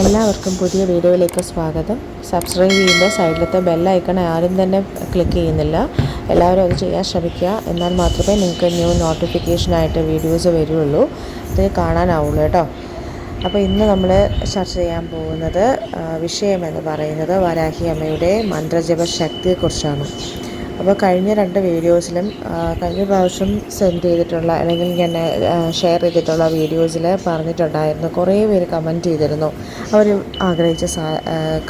എല്ലാവർക്കും പുതിയ വീഡിയോയിലേക്ക് സ്വാഗതം. സബ്സ്ക്രൈബ് ചെയ്യുമ്പോൾ സൈഡിലത്തെ ബെല്ലൈക്കൺ ആരും തന്നെ ക്ലിക്ക് ചെയ്യുന്നില്ല. എല്ലാവരും അത് ചെയ്യാൻ ശ്രമിക്കുക. എന്നാൽ മാത്രമേ നിങ്ങൾക്ക് ന്യൂ നോട്ടിഫിക്കേഷനായിട്ട് വീഡിയോസ് വരുള്ളൂ, ഇത് കാണാനാവുള്ളൂ കേട്ടോ. അപ്പോൾ ഇന്ന് നമ്മൾ ചർച്ച ചെയ്യാൻ പോകുന്നത് വിഷയമെന്ന് പറയുന്നത് വരാഹി അമ്മയുടെ മന്ത്രജപ ശക്തിയെക്കുറിച്ചാണ്. അപ്പോൾ കഴിഞ്ഞ 2 വീഡിയോസിലും കഴിഞ്ഞ പ്രാവശ്യം സെൻഡ് ചെയ്തിട്ടുള്ള അല്ലെങ്കിൽ ഞാൻ ഷെയർ ചെയ്തിട്ടുള്ള വീഡിയോസിൽ പറഞ്ഞിട്ടുണ്ടായിരുന്നു. കുറേ പേര് കമൻറ്റ് ചെയ്തിരുന്നു, അവർ ആഗ്രഹിച്ച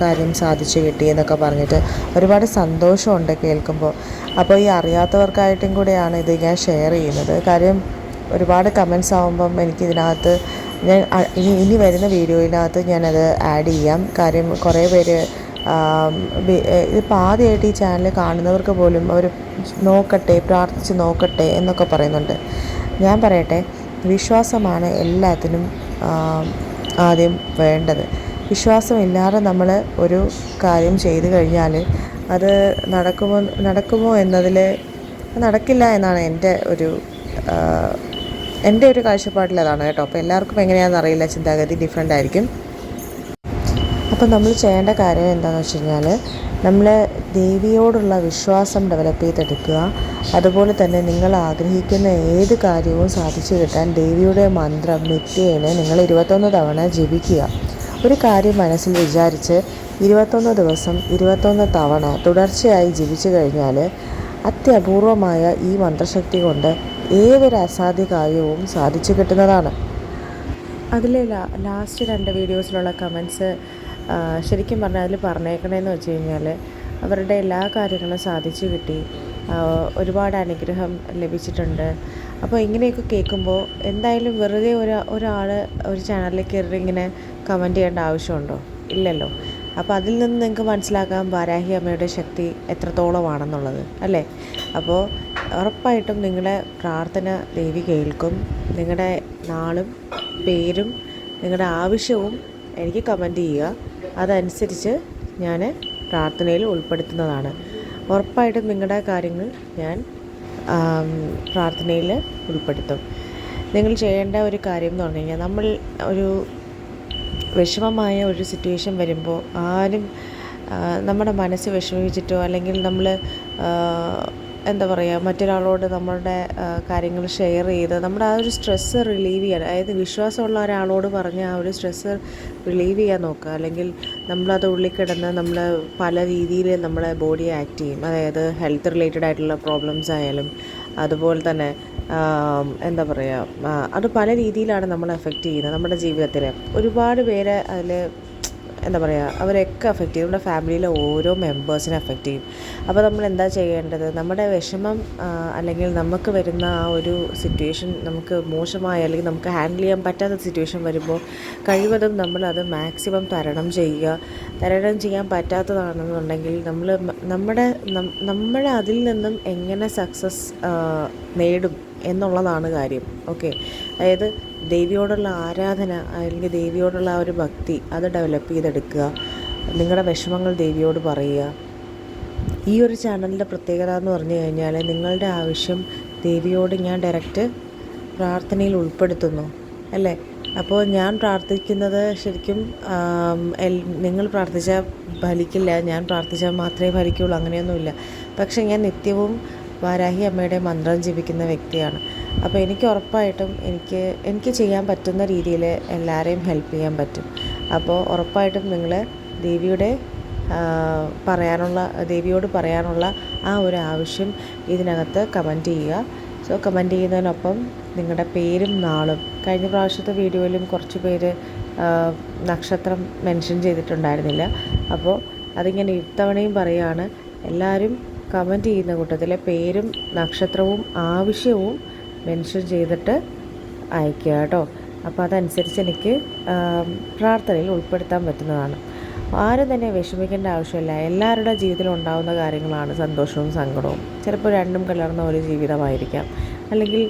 കാര്യം സാധിച്ചു കിട്ടിയെന്നൊക്കെ പറഞ്ഞിട്ട്. ഒരുപാട് സന്തോഷമുണ്ട് കേൾക്കുമ്പോൾ. അപ്പോൾ ഈ അറിയാത്തവർക്കായിട്ടും കൂടെയാണ് ഇത് ഞാൻ ഷെയർ ചെയ്യുന്നത്. കാര്യം ഒരുപാട് കമൻറ്റ്സ് ആകുമ്പം എനിക്കിതിനകത്ത് ഞാൻ ഇനി വരുന്ന വീഡിയോയിനകത്ത് ഞാനത് ആഡ് ചെയ്യാം. കാര്യം കുറേ പേര് ഇതിപ്പോൾ ആദ്യമായിട്ട് ഈ ചാനൽ കാണുന്നവർക്ക് പോലും അവർ നോക്കട്ടെ, പ്രാർത്ഥിച്ച് നോക്കട്ടെ എന്നൊക്കെ പറയുന്നുണ്ട്. ഞാൻ പറയട്ടെ, വിശ്വാസമാണ് എല്ലാത്തിനും ആദ്യം വേണ്ടത്. വിശ്വാസമില്ലാതെ നമ്മൾ ഒരു കാര്യം ചെയ്തു കഴിഞ്ഞാൽ അത് നടക്കുമോ എന്നതിൽ നടക്കില്ല എന്നാണ് എൻ്റെ ഒരു കാഴ്ചപ്പാടിലതാണ് കേട്ടോ. അപ്പോൾ എല്ലാവർക്കും എങ്ങനെയാണെന്ന് അറിയില്ല, ചിന്താഗതി ഡിഫറെൻ്റ് ആയിരിക്കും. അപ്പോൾ നമ്മൾ ചെയ്യേണ്ട കാര്യം എന്താണെന്ന് വെച്ച് കഴിഞ്ഞാൽ, നമ്മൾ ദേവിയോടുള്ള വിശ്വാസം ഡെവലപ്പ് ചെയ്തെടുക്കുക. അതുപോലെ തന്നെ നിങ്ങൾ ആഗ്രഹിക്കുന്ന ഏത് കാര്യവും സാധിച്ചു കിട്ടാൻ ദേവിയുടെ മന്ത്രം നിത്യേന നിങ്ങൾ 21 തവണ ജപിക്കുക. ഒരു കാര്യം മനസ്സിൽ വിചാരിച്ച് 21 ദിവസം 21 തവണ തുടർച്ചയായി ജപിച്ചു കഴിഞ്ഞാൽ അത്യപൂർവമായ ഈ മന്ത്രശക്തി കൊണ്ട് ഏതൊരു അസാധ്യ കാര്യവും സാധിച്ചു കിട്ടുന്നതാണ്. അതിലെ ലാസ്റ്റ് 2 വീഡിയോസിലുള്ള കമൻറ്റ്സ് ശരിക്കും പറഞ്ഞാൽ അതിൽ പറഞ്ഞേക്കണേന്ന് വെച്ച് കഴിഞ്ഞാൽ, അവരുടെ എല്ലാ കാര്യങ്ങളും സാധിച്ചു കിട്ടി, ഒരുപാട് അനുഗ്രഹം ലഭിച്ചിട്ടുണ്ട്. അപ്പോൾ ഇങ്ങനെയൊക്കെ കേൾക്കുമ്പോൾ എന്തായാലും വെറുതെ ഒരാൾ ഒരു ചാനലിൽ കയറി ഇങ്ങനെ കമൻറ്റ് ചെയ്യേണ്ട ആവശ്യമുണ്ടോ? ഇല്ലല്ലോ. അപ്പോൾ അതിൽ നിന്ന് നിങ്ങൾക്ക് മനസ്സിലാക്കാം വാരാഹി അമ്മയുടെ ശക്തി എത്രത്തോളമാണെന്നുള്ളത്, അല്ലേ? അപ്പോൾ ഉറപ്പായിട്ടും നിങ്ങളുടെ പ്രാർത്ഥന ദേവി കേൾക്കും. നിങ്ങളുടെ നാളും പേരും നിങ്ങളുടെ ആവശ്യവും എനിക്ക് കമൻറ്റ് ചെയ്യുക. അതനുസരിച്ച് ഞാൻ പ്രാർത്ഥനയിൽ ഉൾപ്പെടുത്തുന്നതാണ്. ഉറപ്പായിട്ടും നിങ്ങളുടെ കാര്യങ്ങൾ ഞാൻ പ്രാർത്ഥനയിൽ ഉൾപ്പെടുത്തും. നിങ്ങൾ ചെയ്യേണ്ട ഒരു കാര്യം എന്ന് പറഞ്ഞു കഴിഞ്ഞാൽ, നമ്മൾ ഒരു വിഷമമായ ഒരു സിറ്റുവേഷൻ വരുമ്പോൾ ആരും നമ്മുടെ മനസ്സ് വിഷമിച്ചിട്ടോ അല്ലെങ്കിൽ നമ്മൾ എന്താ പറയുക, മറ്റൊരാളോട് നമ്മളുടെ കാര്യങ്ങൾ ഷെയർ ചെയ്ത് നമ്മുടെ ആ ഒരു സ്ട്രെസ്സ് റിലീവ് ചെയ്യാൻ, അതായത് വിശ്വാസമുള്ള ഒരാളോട് പറഞ്ഞ് ആ ഒരു സ്ട്രെസ്സ് റിലീവ് ചെയ്യാൻ നോക്കുക. അല്ലെങ്കിൽ നമ്മളത് ഉള്ളിൽ കിടന്ന് നമ്മൾ പല രീതിയിൽ നമ്മളെ ബോഡി ആക്ട് ചെയ്യും. അതായത് ഹെൽത്ത് റിലേറ്റഡ് ആയിട്ടുള്ള പ്രോബ്ലംസ് ആയാലും അതുപോലെ തന്നെ എന്താ പറയുക, അത് പല രീതിയിലാണ് നമ്മളെ എഫക്റ്റ് ചെയ്യുന്നത്. നമ്മുടെ ജീവിതത്തിൽ ഒരുപാട് പേരെ അതിൽ എന്താ പറയുക, അവരെയൊക്കെ എഫക്റ്റ് ചെയ്യും. നമ്മുടെ ഫാമിലിയിലെ ഓരോ മെമ്പേഴ്സിനെ എഫക്റ്റ് ചെയ്യും. അപ്പോൾ നമ്മൾ എന്താ ചെയ്യേണ്ടത്? നമ്മുടെ വിഷമം അല്ലെങ്കിൽ നമുക്ക് വരുന്ന ആ ഒരു സിറ്റുവേഷൻ നമുക്ക് മോശമായ അല്ലെങ്കിൽ നമുക്ക് ഹാൻഡിൽ ചെയ്യാൻ പറ്റാത്ത സിറ്റുവേഷൻ വരുമ്പോൾ കഴിവതും നമ്മളത് മാക്സിമം തരണം ചെയ്യുക. തരണം ചെയ്യാൻ പറ്റാത്തതാണെന്നുണ്ടെങ്കിൽ നമ്മൾ അതിൽ നിന്നും എങ്ങനെ സക്സസ് നേടും എന്നുള്ളതാണ് കാര്യം. ഓക്കെ, അതായത് ദേവിയോടുള്ള ആരാധന അല്ലെങ്കിൽ ദേവിയോടുള്ള ആ ഒരു ഭക്തി അത് ഡെവലപ്പ് ചെയ്തെടുക്കുക. നിങ്ങളുടെ വിഷമങ്ങൾ ദേവിയോട് പറയുക. ഈ ഒരു ചാനലിൻ്റെ പ്രത്യേകത എന്ന് പറഞ്ഞു കഴിഞ്ഞാൽ, നിങ്ങളുടെ ആവശ്യം ദേവിയോട് ഞാൻ ഡയറക്റ്റ് പ്രാർത്ഥനയിൽ ഉൾപ്പെടുത്തുന്നു, അല്ലേ? അപ്പോൾ ഞാൻ പ്രാർത്ഥിക്കുന്നത് ശരിക്കും നിങ്ങൾ പ്രാർത്ഥിച്ചാൽ ഫലിക്കില്ല, ഞാൻ പ്രാർത്ഥിച്ചാൽ മാത്രമേ ഫലിക്കുള്ളൂ, അങ്ങനെയൊന്നുമില്ല. പക്ഷേ ഞാൻ നിത്യവും വാരാഹി അമ്മയുടെ മന്ത്രം ജപിക്കുന്ന വ്യക്തിയാണ്. അപ്പോൾ എനിക്ക് ഉറപ്പായിട്ടും എനിക്ക് ചെയ്യാൻ പറ്റുന്ന രീതിയിൽ എല്ലാവരെയും ഹെൽപ്പ് ചെയ്യാൻ പറ്റും. അപ്പോൾ ഉറപ്പായിട്ടും നിങ്ങൾ ദേവിയോട് പറയാനുള്ള ആ ഒരു ആവശ്യം ഇതിനകത്ത് കമൻറ്റ് ചെയ്യുക. സോ കമൻറ്റ് ചെയ്യുന്നതിനൊപ്പം നിങ്ങളുടെ പേരും നാളും, കഴിഞ്ഞ പ്രാവശ്യത്തെ വീഡിയോയിലും കുറച്ച് പേര് നക്ഷത്രം മെൻഷൻ ചെയ്തിട്ടുണ്ടായിരുന്നില്ല. അപ്പോൾ അതിങ്ങനെ ഇത്തവണയും പറയുകയാണ്, എല്ലാവരും കമൻറ്റ് ചെയ്യുന്ന കൂട്ടത്തിലെ പേരും നക്ഷത്രവും ആവശ്യവും മെൻഷൻ ചെയ്തിട്ട് അയയ്ക്കുക കേട്ടോ. അപ്പോൾ അതനുസരിച്ച് എനിക്ക് പ്രാർത്ഥനയിൽ ഉൾപ്പെടുത്താൻ പറ്റുന്നതാണ്. ആരും തന്നെ വിഷമിക്കേണ്ട ആവശ്യമില്ല. എല്ലാവരുടെ ജീവിതത്തിലും ഉണ്ടാകുന്ന കാര്യങ്ങളാണ് സന്തോഷവും സങ്കടവും. ചിലപ്പോൾ രണ്ടും കലർന്ന ഒരു ജീവിതമായിരിക്കാം, അല്ലെങ്കിൽ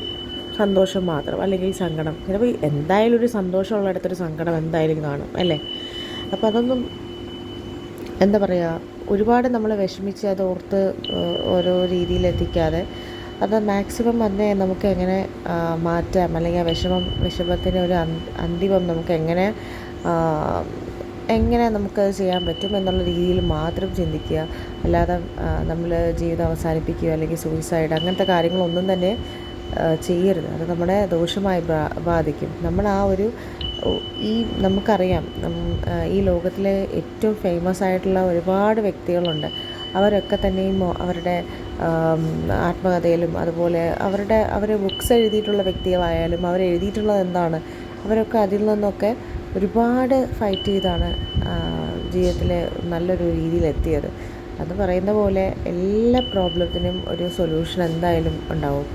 സന്തോഷം മാത്രം, അല്ലെങ്കിൽ സങ്കടം. ചിലപ്പോൾ എന്തായാലും ഒരു സന്തോഷമുള്ളിടത്തൊരു സങ്കടം എന്തായാലും കാണും, അല്ലേ? അപ്പോൾ അതൊന്നും എന്താ പറയുക, ഒരുപാട് നമ്മൾ വിഷമിച്ച് അത് ഓർത്ത് ഓരോ രീതിയിലെത്തിക്കാതെ അത് മാക്സിമം അതിനെ നമുക്ക് എങ്ങനെ മാറ്റാം, അല്ലെങ്കിൽ ആ വിഷമത്തിന് ഒരു അന്തിമം നമുക്ക് എങ്ങനെ എങ്ങനെ നമുക്കത് ചെയ്യാൻ പറ്റും എന്നുള്ള രീതിയിൽ മാത്രം ചിന്തിക്കുക. അല്ലാതെ നമ്മൾ ജീവിതം അവസാനിപ്പിക്കുക അല്ലെങ്കിൽ സൂയിസൈഡ് അങ്ങനത്തെ കാര്യങ്ങളൊന്നും തന്നെ ചെയ്യരുത്. അത് നമ്മളെ ദോഷമായി ബാധിക്കും. നമ്മൾ ആ ഒരു ഈ നമുക്കറിയാം ഈ ലോകത്തിലെ ഏറ്റവും ഫേമസ് ആയിട്ടുള്ള ഒരുപാട് വ്യക്തികളുണ്ട്. അവരൊക്കെ തന്നെയും അവരുടെ ആത്മകഥയിലും അതുപോലെ അവർ ബുക്സ് എഴുതിയിട്ടുള്ള വ്യക്തികളായാലും അവരെഴുതിയിട്ടുള്ളത് എന്താണ്, അവരൊക്കെ അതിൽ നിന്നൊക്കെ ഒരുപാട് ഫൈറ്റ് ചെയ്താണ് ജീവിതത്തിൽ നല്ലൊരു രീതിയിലെത്തിയത്. അത് പറയുന്ന പോലെ എല്ലാ പ്രോബ്ലത്തിനും ഒരു സൊല്യൂഷൻ എന്തായാലും ഉണ്ടാവും.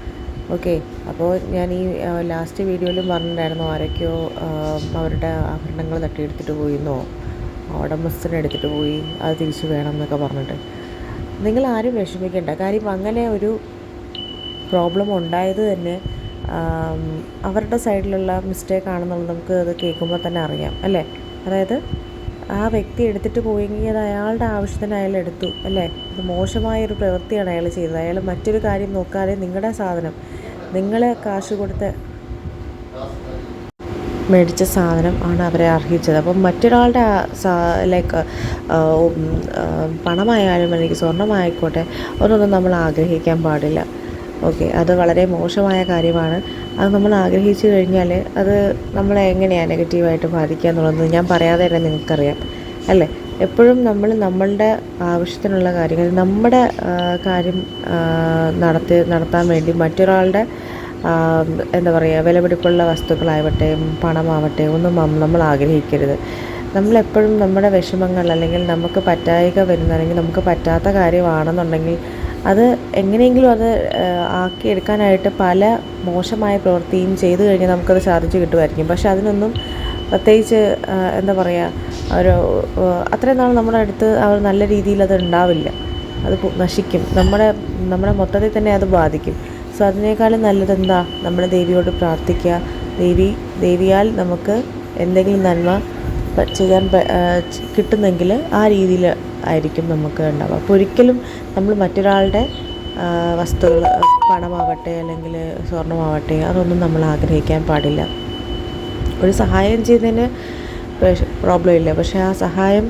ഓക്കെ, അപ്പോൾ ഞാൻ ഈ ലാസ്റ്റ് വീഡിയോയിലും പറഞ്ഞിട്ടുണ്ടായിരുന്നു ആരൊക്കെയോ അവരുടെ ആഭരണങ്ങൾ തട്ടിയെടുത്തിട്ട് പോയിന്നോ, ഉടമസ്ഥനെടുത്തിട്ട് പോയി, അത് തിരിച്ചു വേണം എന്നൊക്കെ പറഞ്ഞിട്ട്. നിങ്ങളാരും വിഷമിക്കേണ്ട. കാര്യം അങ്ങനെ ഒരു പ്രോബ്ലം ഉണ്ടായത് തന്നെ അവരുടെ സൈഡിലുള്ള മിസ്റ്റേക്കാണെന്നുള്ളത് നമുക്ക് അത് കേൾക്കുമ്പോൾ തന്നെ അറിയാം അല്ലേ. അതായത് ആ വ്യക്തി എടുത്തിട്ട് പോയെങ്കിൽ അത് അയാളുടെ ആവശ്യത്തിന് അയാൾ എടുത്തു അല്ലേ. അത് മോശമായൊരു പ്രവൃത്തിയാണ് അയാൾ ചെയ്തത്. അയാൾ മറ്റൊരു കാര്യം നോക്കാതെ നിങ്ങളുടെ സാധനം, നിങ്ങൾ കാശ് കൊടുത്ത് മേടിച്ച സാധനം ആണ് അവരെ അർഹിച്ചത്. അപ്പം മറ്റൊരാളുടെ ലൈക്ക് പണമായാലും അല്ലെങ്കിൽ സ്വർണ്ണമായിക്കോട്ടെ അതൊന്നും നമ്മൾ ആഗ്രഹിക്കാൻ പാടില്ല. ഓക്കെ, അത് വളരെ മോശമായ കാര്യമാണ്. അത് നമ്മൾ ആഗ്രഹിച്ചു കഴിഞ്ഞാൽ അത് നമ്മളെ എങ്ങനെയാണ് നെഗറ്റീവായിട്ട് ബാധിക്കുക എന്നുള്ളത് ഞാൻ പറയാതെ തന്നെ നിങ്ങൾക്കറിയാം അല്ലേ. എപ്പോഴും നമ്മൾ നമ്മളുടെ ആവശ്യത്തിനുള്ള കാര്യങ്ങൾ, നമ്മുടെ കാര്യം നടത്താൻ വേണ്ടി മറ്റൊരാളുടെ എന്താ പറയുക വിലപിടിപ്പുള്ള വസ്തുക്കളാവട്ടെ പണമാവട്ടെ ഒന്നും നമ്മൾ ആഗ്രഹിക്കരുത്. നമ്മളെപ്പോഴും നമ്മുടെ വിഷമങ്ങൾ അല്ലെങ്കിൽ നമുക്ക് പറ്റായിക വരുന്ന അല്ലെങ്കിൽ നമുക്ക് പറ്റാത്ത കാര്യമാണെന്നുണ്ടെങ്കിൽ അത് എങ്ങനെയെങ്കിലും അത് ആക്കിയെടുക്കാനായിട്ട് പല മോശമായ പ്രവൃത്തിയും ചെയ്തു കഴിഞ്ഞാൽ നമുക്കത് സാധിച്ചു കിട്ടുമായിരിക്കും. പക്ഷെ അതിനൊന്നും പ്രത്യേകിച്ച് എന്താ പറയുക ഒരു അത്രയും നാൾ നമ്മുടെ അടുത്ത് അവർ നല്ല രീതിയിൽ അത് ഉണ്ടാവില്ല. അത് നശിക്കും, നമ്മുടെ മൊത്തത്തിൽ തന്നെ അത് ബാധിക്കും. സോ അതിനേക്കാളും നല്ലതെന്താ, നമ്മൾ ദേവിയോട് പ്രാർത്ഥിക്കുക. ദേവിയാൽ നമുക്ക് എന്തെങ്കിലും നന്മ ചെയ്യാൻ കിട്ടുന്നെങ്കിൽ ആ രീതിയിൽ ആയിരിക്കും നമുക്ക് ഉണ്ടാവുക. അപ്പോൾ ഒരിക്കലും നമ്മൾ മറ്റൊരാളുടെ വസ്തുക്കൾ, പണമാവട്ടെ അല്ലെങ്കിൽ സ്വർണ്ണമാവട്ടെ അതൊന്നും നമ്മൾ ആഗ്രഹിക്കാൻ പാടില്ല. ഒരു സഹായം ചെയ്തതിന് പ്രോബ്ലം ഇല്ല, പക്ഷേ ആ സഹായം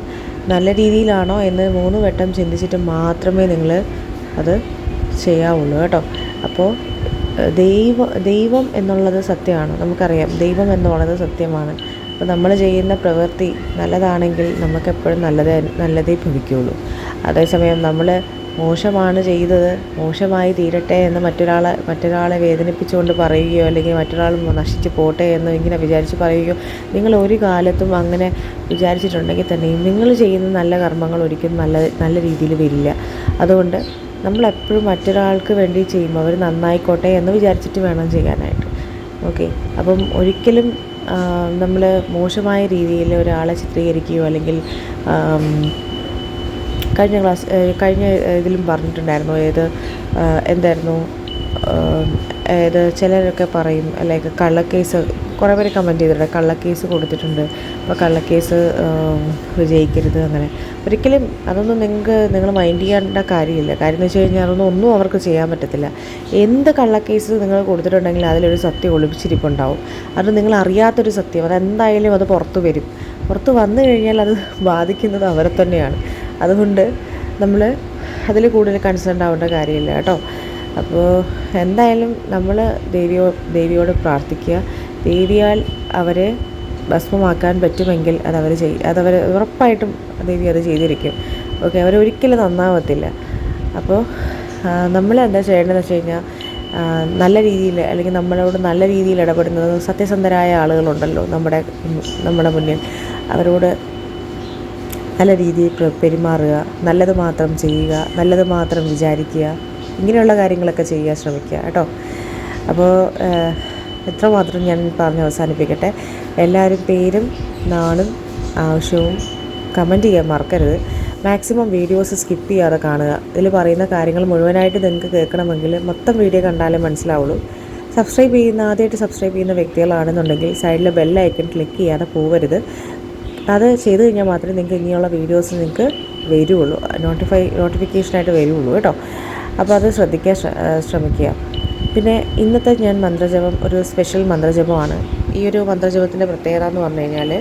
നല്ല രീതിയിലാണോ എന്ന് 3 വട്ടം ചിന്തിച്ചിട്ട് മാത്രമേ നിങ്ങൾ അത് ചെയ്യാവുള്ളൂ കേട്ടോ. അപ്പോൾ ദൈവം എന്നുള്ളത് സത്യമാണ്, നമുക്കറിയാം. ദൈവം എന്നുള്ളത് സത്യമാണ്. അപ്പോൾ നമ്മൾ ചെയ്യുന്ന പ്രവൃത്തി നല്ലതാണെങ്കിൽ നമുക്കെപ്പോഴും നല്ലതേ ഭവിക്കുകയുള്ളൂ. അതേസമയം നമ്മൾ മോശമാണ് ചെയ്തത്, മോശമായി തീരട്ടെ എന്ന് മറ്റൊരാളെ വേദനിപ്പിച്ചുകൊണ്ട് പറയുകയോ അല്ലെങ്കിൽ മറ്റൊരാൾ നശിച്ച് പോട്ടെ എന്ന് ഇങ്ങനെ വിചാരിച്ച് പറയുകയോ നിങ്ങൾ ഒരു കാലത്തും അങ്ങനെ വിചാരിച്ചിട്ടുണ്ടെങ്കിൽ തന്നെയും നിങ്ങൾ ചെയ്യുന്ന നല്ല കർമ്മങ്ങൾ ഒരിക്കലും നല്ല രീതിയിൽ വരില്ല. അതുകൊണ്ട് നമ്മളെപ്പോഴും മറ്റൊരാൾക്ക് വേണ്ടി ചെയ്യുമ്പോൾ അവർ നന്നായിക്കോട്ടെ എന്ന് വിചാരിച്ചിട്ട് വേണം ചെയ്യാനായിട്ട്. ഓക്കെ, അപ്പം ഒരിക്കലും നമ്മൾ മോശമായ രീതിയിൽ ഒരാളെ ചിത്രീകരിക്കുകയോ അല്ലെങ്കിൽ കഴിഞ്ഞ ഇതിലും പറഞ്ഞിട്ടുണ്ടായിരുന്നു എന്തായിരുന്നു ചിലരൊക്കെ പറയും ലൈക്ക് കള്ളക്കേസ്, കുറേ പേര് കമൻറ്റ് ചെയ്തിട്ടുണ്ട് കള്ളക്കേസ് കൊടുത്തിട്ടുണ്ട്, അപ്പോൾ കള്ളക്കേസ് വിജയിക്കരുത്. അങ്ങനെ ഒരിക്കലും അതൊന്നും നിങ്ങൾ മൈൻഡ് ചെയ്യേണ്ട കാര്യമില്ല. കാര്യം എന്ന് വെച്ച് കഴിഞ്ഞാൽ ഒന്നും അവർക്ക് ചെയ്യാൻ പറ്റത്തില്ല. എന്ത് കള്ളക്കേസ് നിങ്ങൾ കൊടുത്തിട്ടുണ്ടെങ്കിൽ അതിലൊരു സത്യം ഒളിപ്പിച്ചിരിപ്പുണ്ടാവും. അത് നിങ്ങൾ അറിയാത്തൊരു സത്യം, അതെന്തായാലും അത് പുറത്ത് വരും. പുറത്ത് വന്നു കഴിഞ്ഞാൽ അത് ബാധിക്കുന്നത് അവരെ തന്നെയാണ്. അതുകൊണ്ട് നമ്മൾ അതിൽ കൂടുതൽ കൺസേൺഡ് ആവേണ്ട കാര്യമില്ല കേട്ടോ. അപ്പോൾ എന്തായാലും നമ്മൾ ദേവിയോട് പ്രാർത്ഥിക്കുക. ദേവിയാൽ അവരെ ഭസ്മമാക്കാൻ പറ്റുമെങ്കിൽ അതവർ ഉറപ്പായിട്ടും ദേവി അത് ചെയ്തിരിക്കും. ഓക്കെ, അവരൊരിക്കലും നന്നാവത്തില്ല. അപ്പോൾ നമ്മൾ എന്താ ചെയ്യേണ്ടതെന്ന് വെച്ച് കഴിഞ്ഞാൽ നല്ല രീതിയിൽ അല്ലെങ്കിൽ നമ്മളോട് നല്ല രീതിയിൽ ഇടപെടുന്നത് സത്യസന്ധരായ ആളുകളുണ്ടല്ലോ നമ്മുടെ മുന്നിൽ, അവരോട് നല്ല രീതിയിൽ പെരുമാറുക, നല്ലത് മാത്രം ചെയ്യുക, നല്ലത് മാത്രം വിചാരിക്കുക, ഇങ്ങനെയുള്ള കാര്യങ്ങളൊക്കെ ചെയ്യാൻ ശ്രമിക്കുക കേട്ടോ. അപ്പോൾ ഇത്രമാത്രം ഞാൻ പറഞ്ഞ് അവസാനിപ്പിക്കട്ടെ. എല്ലാവരും പേരും നാളും ആവശ്യവും കമൻറ്റ് ചെയ്യാൻ മറക്കരുത്. മാക്സിമം വീഡിയോസ് സ്കിപ്പ് ചെയ്യാതെ കാണുക. ഇതിൽ പറയുന്ന കാര്യങ്ങൾ മുഴുവനായിട്ട് നിങ്ങൾക്ക് കേൾക്കണമെങ്കിൽ മൊത്തം വീഡിയോ കണ്ടാലേ മനസ്സിലാവുള്ളൂ. ആദ്യമായിട്ട് സബ്സ്ക്രൈബ് ചെയ്യുന്ന വ്യക്തികളാണെന്നുണ്ടെങ്കിൽ സൈഡിലെ ബെൽ ഐക്കൺ ക്ലിക്ക് ചെയ്യാതെ പോകരുത്. അത് ചെയ്ത് കഴിഞ്ഞാൽ മാത്രമേ നിങ്ങൾക്ക് ഇനിയുള്ള വീഡിയോസ് നിങ്ങൾക്ക് വരുള്ളൂ, നോട്ടിഫിക്കേഷനായിട്ട് വരുള്ളൂ കേട്ടോ. അപ്പോൾ അത് ശ്രദ്ധിക്കാൻ ശ്രമിക്കുക. പിന്നെ ഇന്നത്തെ ഞാൻ മന്ത്രജപം ഒരു സ്പെഷ്യൽ മന്ത്രജപമാണ്. ഈ ഒരു മന്ത്രജപത്തിൻ്റെ പ്രത്യേകത എന്ന് പറഞ്ഞു കഴിഞ്ഞാൽ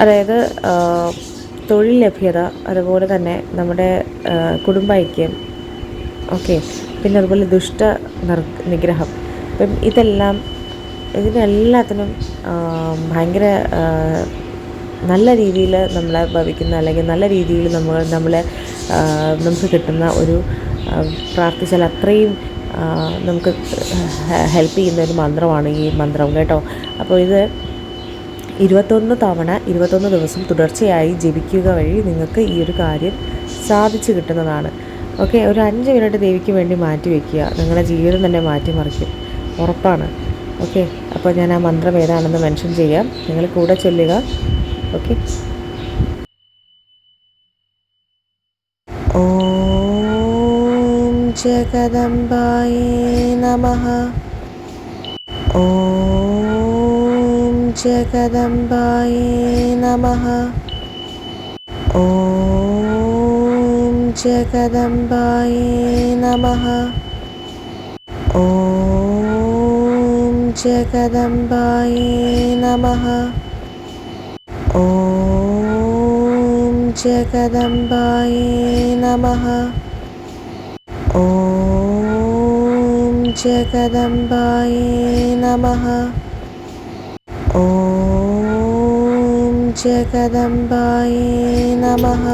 അതായത് തൊഴിൽ ലഭ്യത, അതുപോലെ തന്നെ നമ്മുടെ കുടുംബ ഐക്യം, ഓക്കെ, പിന്നെ അതുപോലെ നിഗ്രഹം. അപ്പം ഇതിനെല്ലാത്തിനും ഭയങ്കര നല്ല രീതിയിൽ നമ്മളെ ഭവിക്കുന്ന, അല്ലെങ്കിൽ നല്ല രീതിയിൽ നമുക്ക് കിട്ടുന്ന ഒരു പ്രാർത്ഥിച്ചാൽ അത്രയും നമുക്ക് ഹെൽപ്പ് ചെയ്യുന്ന ഒരു മന്ത്രമാണ് ഈ മന്ത്രം കേട്ടോ. അപ്പോൾ ഇത് 21 ദിവസം തുടർച്ചയായി ജപിക്കുക വഴി നിങ്ങൾക്ക് ഈ ഒരു കാര്യം സാധിച്ചു കിട്ടുന്നതാണ്. ഓക്കെ, ഒരു 5 മിനിറ്റ് ദേവിക്ക് വേണ്ടി മാറ്റി വയ്ക്കുക. നിങ്ങളുടെ ജീവിതം തന്നെ മാറ്റിമറിക്കും, ഉറപ്പാണ്. ഓക്കെ, അപ്പോൾ ഞാൻ ആ മന്ത്രം ഏതാണെന്ന് മെൻഷൻ ചെയ്യാം, നിങ്ങൾ കൂടെ ചൊല്ലുക. ഓക്കെ, ഓം ജഗദംബായേ നമഃ. ഓം ജഗദംബായേ നമഃ. ഓം ജഗദംബായേ നമഃ. ഓം ജഗദംബായേ നമഃ. ഓം ജഗദംബായേ നമഃ. ഓം ജഗദംബായേ നമഃ. ഓം ജഗദംബായേ നമഃ.